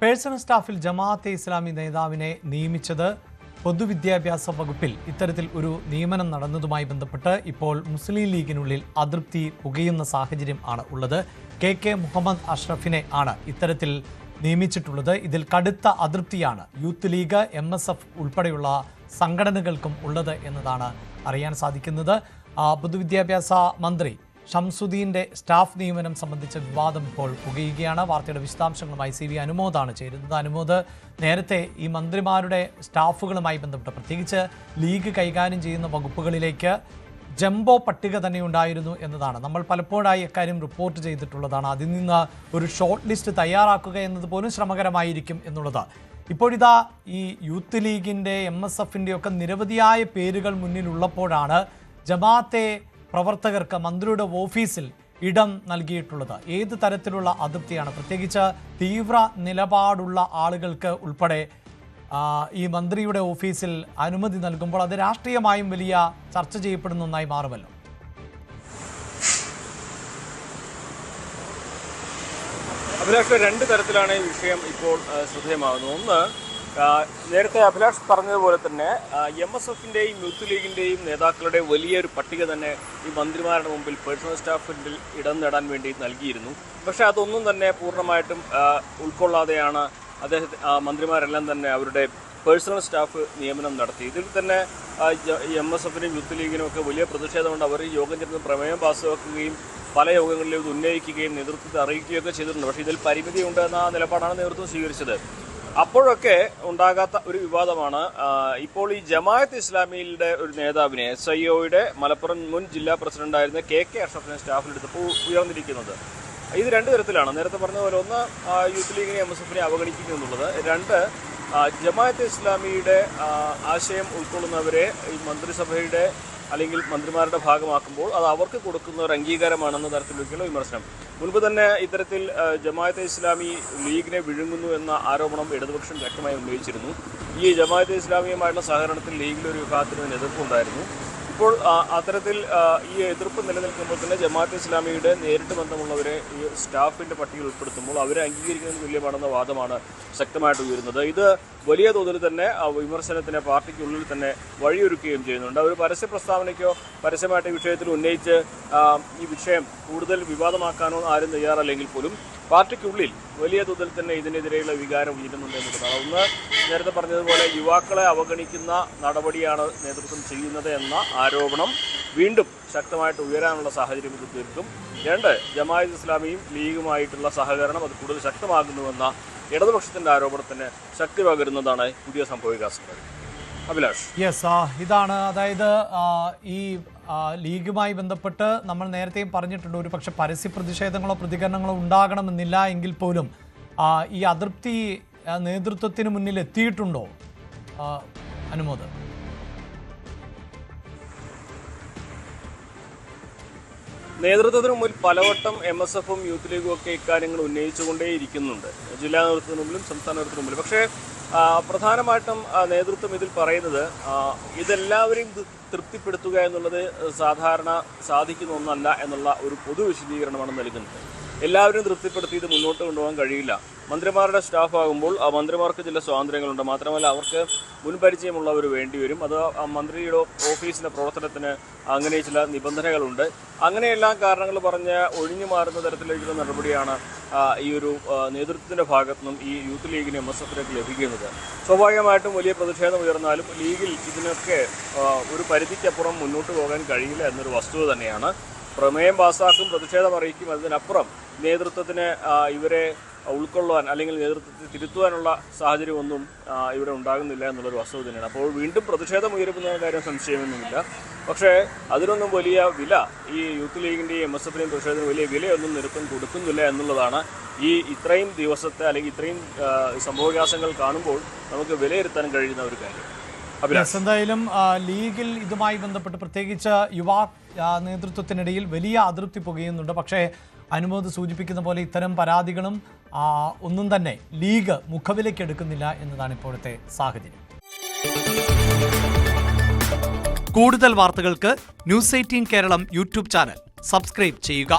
Personal സ്റ്റാഫിൽ Jamaat-e Islami നേതാവിനെ നിയമിച്ചത് പൊതുവിദ്യാഭ്യാസ വകുപ്പിൽ ഇത്തരത്തിൽ ഒരു നിയമനം നടന്നതുമായി ബന്ധപ്പെട്ട് ഇപ്പോൾ മുസ്ലിം ലീഗിനുള്ളിൽ അതൃപ്തി പുകയുന്ന സാഹചര്യം ആണ് ഉള്ളത്. കെ മുഹമ്മദ് അഷ്റഫിനെ ആണ് ഇത്തരത്തിൽ നിയമിച്ചിട്ടുള്ളത്. ഇതിൽ കടുത്ത അതൃപ്തിയാണ് യൂത്ത് ലീഗ്, MSF ഉൾപ്പെടെയുള്ള സംഘടനകൾക്കും ഉള്ളത് എന്നതാണ് അറിയാൻ സാധിക്കുന്നത്. പൊതുവിദ്യാഭ്യാസ മന്ത്രി ഷംസുദ്ദീൻ്റെ സ്റ്റാഫ് നിയമനം സംബന്ധിച്ച വിവാദം ഇപ്പോൾ പുകയുകയാണ്. വാർത്തയുടെ വിശദാംശങ്ങളുമായി CV അനുമോദാണ് ചേരുന്നത്. അനുമോദ്, നേരത്തെ ഈ മന്ത്രിമാരുടെ സ്റ്റാഫുകളുമായി ബന്ധപ്പെട്ട് പ്രത്യേകിച്ച് ലീഗ് കൈകാര്യം ചെയ്യുന്ന വകുപ്പുകളിലേക്ക് ജംബോ പട്ടിക തന്നെ ഉണ്ടായിരുന്നു എന്നതാണ് നമ്മൾ പലപ്പോഴായി അക്കാര്യം റിപ്പോർട്ട് ചെയ്തിട്ടുള്ളതാണ്. അതിൽ നിന്ന് ഒരു ഷോർട്ട് ലിസ്റ്റ് തയ്യാറാക്കുക എന്നത് പോലും ശ്രമകരമായിരിക്കും എന്നുള്ളത്. ഇപ്പോഴിതാ ഈ യൂത്ത് ലീഗിൻ്റെ, MSFൻ്റെ ഒക്കെ നിരവധിയായ പേരുകൾ മുന്നിലുള്ളപ്പോഴാണ് ജമാഅത്തെ പ്രവർത്തകർക്ക് മന്ത്രിയുടെ ഓഫീസിൽ ഇടം നൽകിയിട്ടുള്ളത്. ഏത് തരത്തിലുള്ള അതൃപ്തിയാണ്? പ്രത്യേകിച്ച് തീവ്ര നിലപാടുള്ള ആളുകൾക്ക് ഉൾപ്പെടെ ഈ മന്ത്രിയുടെ ഓഫീസിൽ അനുമതി നൽകുമ്പോൾ അത് രാഷ്ട്രീയമായും വലിയ ചർച്ച ചെയ്യപ്പെടുന്ന ഒന്നായി മാറുമല്ലോ. അഭിലാഷ്, രണ്ട് തരത്തിലാണ് ഈ വിഷയം ഇപ്പോൾ ശ്രദ്ധേയമാകുന്നത്. ഒന്ന്, നേരത്തെ അഭിലാഷ് പറഞ്ഞതുപോലെ തന്നെ MSFൻ്റെയും യൂത്ത് ലീഗിൻ്റെയും നേതാക്കളുടെ വലിയൊരു പട്ടിക തന്നെ ഈ മന്ത്രിമാരുടെ മുമ്പിൽ പേഴ്സണൽ സ്റ്റാഫിൽ ഇടം നേടാൻ വേണ്ടി നൽകിയിരുന്നു. പക്ഷേ അതൊന്നും തന്നെ പൂർണ്ണമായിട്ടും ഉൾക്കൊള്ളാതെയാണ് മന്ത്രിമാരെല്ലാം തന്നെ അവരുടെ പേഴ്സണൽ സ്റ്റാഫ് നിയമനം നടത്തി. ഇതിൽ തന്നെ MSFനും യൂത്ത് ലീഗിനും ഒക്കെ വലിയ പ്രതിഷേധമുണ്ട്. അവർ യോഗം ചേർന്ന് പ്രമേയം പാസ്സാക്കുകയും പല യോഗങ്ങളിലും ഇത് ഉന്നയിക്കുകയും നേതൃത്വത്തെ അറിയിക്കുകയൊക്കെ ചെയ്തിട്ടുണ്ട്. പക്ഷേ ഇതിൽ പരിമിതിയുണ്ട് എന്ന നിലപാടാണ് നേതൃത്വം സ്വീകരിച്ചത്. അപ്പോഴൊക്കെ ഉണ്ടാകാത്ത ഒരു വിവാദമാണ് ഇപ്പോൾ ഈ ജമാഅത്ത് ഇസ്ലാമിയുടെ ഒരു നേതാവിനെ SIOയുടെ മലപ്പുറം മുൻ ജില്ലാ പ്രസിഡന്റായിരുന്ന കെ അഷ്റഫിനെ സ്റ്റാഫിലെടുത്തപ്പോൾ ഉയർന്നിരിക്കുന്നത്. ഇത് രണ്ട് തരത്തിലാണ്. നേരത്തെ പറഞ്ഞതുപോലെ, ഒന്ന്, യൂത്ത് ലീഗിനെ MSFനെ അവഗണിക്കുക എന്നുള്ളത്. രണ്ട്, ജമാഅത്തെ ഇസ്ലാമിയുടെ ആശയം ഉൾക്കൊള്ളുന്നവരെ ഈ മന്ത്രിസഭയുടെ അല്ലെങ്കിൽ മന്ത്രിമാരുടെ ഭാഗമാക്കുമ്പോൾ അത് അവർക്ക് കൊടുക്കുന്ന ഒരു അംഗീകാരമാണെന്ന തരത്തിലേക്കുള്ള വിമർശനം. മുൻപ് തന്നെ ഇത്തരത്തിൽ ജമാഅത്തെ ഇസ്ലാമി ലീഗിനെ വിഴുങ്ങുന്നു എന്ന ആരോപണം ഇടതുപക്ഷം ശക്തമായി ഉന്നയിച്ചിരുന്നു. ഈ ജമാഅത്തെ ഇസ്ലാമിയുമായിട്ടുള്ള സഹകരണത്തിൽ ലീഗിലൊരു വിഭാഗത്തിന് എതിർപ്പുണ്ടായിരുന്നു. ഇപ്പോൾ അത്തരത്തിൽ ഈ എതിർപ്പ് നിലനിൽക്കുമ്പോൾ തന്നെ ജമാഅത്തെ ഇസ്ലാമിയുടെ നേരിട്ട് ബന്ധമുള്ളവരെ ഈ സ്റ്റാഫിൻ്റെ പട്ടികയിൽ ഉൾപ്പെടുത്തുമ്പോൾ അവരെ അംഗീകരിക്കുന്നതിന് തുല്യമാണെന്ന വാദമാണ് ശക്തമായിട്ട് ഉയരുന്നത്. ഇത് വലിയ തോതിൽ തന്നെ വിമർശനത്തിന് പാർട്ടിക്കുള്ളിൽ തന്നെ വഴിയൊരുക്കുകയും ചെയ്യുന്നുണ്ട്. ഒരു പരസ്യ പ്രസ്താവനയ്ക്കോ പരസ്യമായിട്ട് ഈ വിഷയത്തിൽ ഉന്നയിച്ച് ഈ വിഷയം കൂടുതൽ വിവാദമാക്കാനോ ആരും തയ്യാറല്ലെങ്കിൽ പോലും പാർട്ടിക്കുള്ളിൽ വലിയ തോതിൽ തന്നെ ഇതിനെതിരെയുള്ള വികാരം ഉയരുന്നുണ്ട് എന്നുള്ളതാണ്. ഒന്ന്, നേരത്തെ പറഞ്ഞതുപോലെ യുവാക്കളെ അവഗണിക്കുന്ന നടപടിയാണ് നേതൃത്വം ചെയ്യുന്നത് എന്ന ആരോപണം വീണ്ടും ശക്തമായിട്ട് ഉയരാനുള്ള സാഹചര്യം ഇത് തീർക്കും. രണ്ട്, ജമാഅത്ത് ഇസ്ലാമിയും ലീഗുമായിട്ടുള്ള സഹകരണം അത് കൂടുതൽ ശക്തമാകുന്നുവെന്ന ഇടതുപക്ഷത്തിൻ്റെ ആരോപണത്തിന് ശക്തി പകരുന്നതാണ് പുതിയ സംഭവവികാസങ്ങൾ. അഭിലാഷ്, ഇതാണ്, അതായത് ഈ ലീഗുമായി ബന്ധപ്പെട്ട് നമ്മൾ നേരത്തെയും പറഞ്ഞിട്ടുണ്ട്, ഒരു പക്ഷെ പരസ്യ പ്രതിഷേധങ്ങളോ പ്രതികരണങ്ങളോ ഉണ്ടാകണമെന്നില്ല എങ്കിൽ പോലും ഈ അതൃപ്തി നേതൃത്വത്തിന് മുന്നിൽ എത്തിയിട്ടുണ്ടോ അനുമോദ്? നേതൃത്വത്തിന് മുമ്പിൽ പലവട്ടം MSFും യൂത്ത് ലീഗും ഒക്കെ ഇക്കാര്യങ്ങൾ ഉന്നയിച്ചുകൊണ്ടേയിരിക്കുന്നുണ്ട്, ജില്ലാ നേതൃത്വത്തിന് മുമ്പിലും സംസ്ഥാന നേതൃത്വത്തിന് മുമ്പിലും. പക്ഷേ പ്രധാനമായിട്ടും നേതൃത്വം ഇതിൽ പറയുന്നത് ഇതെല്ലാവരെയും തൃപ്തിപ്പെടുത്തുക എന്നുള്ളത് സാധാരണ സാധിക്കുന്ന ഒന്നല്ല എന്നുള്ള ഒരു പൊതു വിശദീകരണമാണ് നൽകുന്നത്. എല്ലാവരും തൃപ്തിപ്പെടുത്തി ഇത് മുന്നോട്ട് കൊണ്ടുപോകാൻ കഴിയില്ല. മന്ത്രിമാരുടെ സ്റ്റാഫ് ആകുമ്പോൾ ആ മന്ത്രിമാർക്ക് ചില സ്വാതന്ത്ര്യങ്ങളുണ്ട്. മാത്രമല്ല അവർക്ക് മുൻപരിചയമുള്ളവർ വേണ്ടിവരും. അത് മന്ത്രിയുടെ ഓഫീസിൻ്റെ പ്രവർത്തനത്തിന് അങ്ങനെ ചില നിബന്ധനകളുണ്ട്. അങ്ങനെയെല്ലാം കാരണങ്ങൾ പറഞ്ഞ് ഒഴിഞ്ഞു മാറുന്ന തരത്തിലേക്കുള്ള നടപടിയാണ് ഈ ഒരു നേതൃത്വത്തിൻ്റെ ഭാഗത്തു നിന്നും ഈ യൂത്ത് ലീഗിന് MSFിലേക്ക് ലഭിക്കുന്നത്. സ്വാഭാവികമായിട്ടും വലിയ പ്രതിഷേധം ഉയർന്നാലും ലീഗിൽ ഇതിനൊക്കെ ഒരു പരിധിക്കപ്പുറം മുന്നോട്ട് പോകാൻ കഴിയില്ല എന്നൊരു വസ്തുത തന്നെയാണ്. പ്രമേയം പാസ്സാക്കും, പ്രതിഷേധം അറിയിക്കും, അതിനപ്പുറം നേതൃത്വത്തിന് ഇവരെ ഉൾക്കൊള്ളാൻ അല്ലെങ്കിൽ നേതൃത്വത്തെ തിരുത്തുവാനുള്ള സാഹചര്യമൊന്നും ഇവിടെ ഉണ്ടാകുന്നില്ല എന്നുള്ളൊരു വസ്തുത തന്നെയാണ്. അപ്പോൾ വീണ്ടും പ്രതിഷേധം ഉയരുന്ന കാര്യം സംശയമൊന്നുമില്ല. പക്ഷേ അതിനൊന്നും വലിയ വില ഈ യൂത്ത് ലീഗിൻ്റെയും MSFിൻ്റെയും പ്രതിഷേധത്തിന് വലിയ വിലയൊന്നും നേതൃത്വം കൊടുക്കുന്നില്ല എന്നുള്ളതാണ് ഈ ഇത്രയും ദിവസത്തെ അല്ലെങ്കിൽ ഇത്രയും സംഭവവികാസങ്ങൾ കാണുമ്പോൾ നമുക്ക് വിലയിരുത്താൻ കഴിയുന്ന ഒരു കാര്യം. എന്തായാലും ലീഗിൽ ഇതുമായി ബന്ധപ്പെട്ട് പ്രത്യേകിച്ച് യുവാ നേതൃത്വത്തിനിടയിൽ വലിയ അതൃപ്തി പുകയുന്നുണ്ട്. പക്ഷേ അനുമോദ് സൂചിപ്പിക്കുന്ന പോലെ ഇത്തരം പരാതികളും ഒന്നും തന്നെ ലീഗ് മുഖവിലയ്ക്കെടുക്കുന്നില്ല എന്നതാണ് ഇപ്പോഴത്തെ സാഹചര്യം. കൂടുതൽ വാർത്തകൾക്ക് News 18 Keralam YouTube channel subscribe ചെയ്യുക.